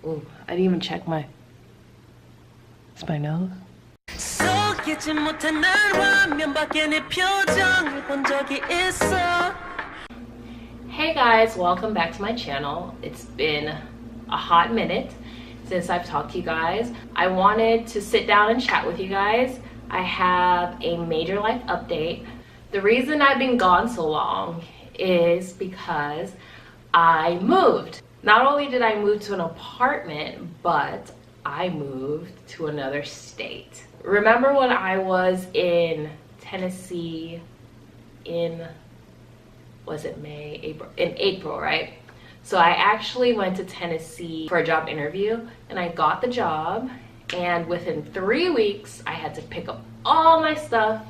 Ooh, I didn't even check my... It's my nose. Hey guys, welcome back to my channel. It's been a hot minute since I've talked to you guys. I wanted to sit down and chat with you guys. I have a major life update. The reason I've been gone so long is because I moved. Not only did I move to an apartment, but I moved to another state. Remember when I was in Tennessee in, was it May, April? In April, right? So I actually went to Tennessee for a job interview and I got the job, and within 3 weeks I had to pick up all my stuff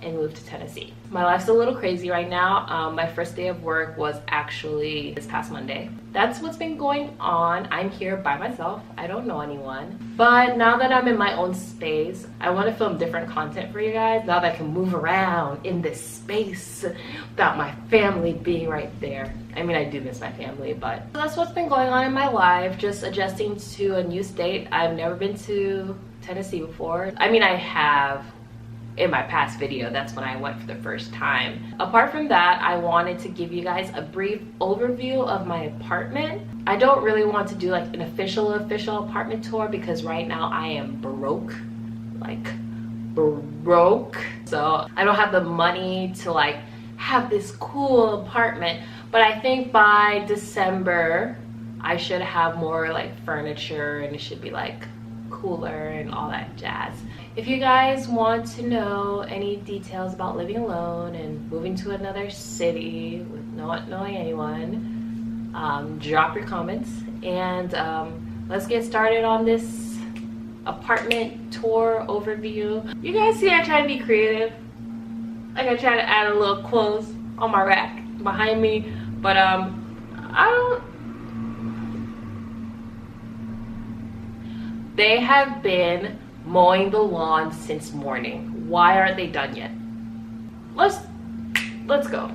and move to Tennessee. My life's a little crazy right now. My first day of work was actually this past Monday. That's what's been going on. I'm here by myself. I don't know anyone. But now that I'm in my own space, I want to film different content for you guys. Now that I can move around in this space without my family being right there. I mean, I do miss my family, but that's what's been going on in my life. Just adjusting to a new state. I've never been to Tennessee before. I mean, I have in my past video. That's when I went for the first time. Apart from that, I wanted to give you guys a brief overview of my apartment. I don't really want to do like an official apartment tour because right now I am broke, like broke. So I don't have the money to like have this cool apartment, but I think by December I should have more like furniture and it should be like cooler and all that jazz. If you guys want to know any details about living alone and moving to another city with not knowing anyone, drop your comments and let's get started on this apartment tour overview. You guys see I try to be creative. Like I try to add a little clothes on my rack behind me, but they have been mowing the lawn since morning. Why aren't they done yet? Let's go.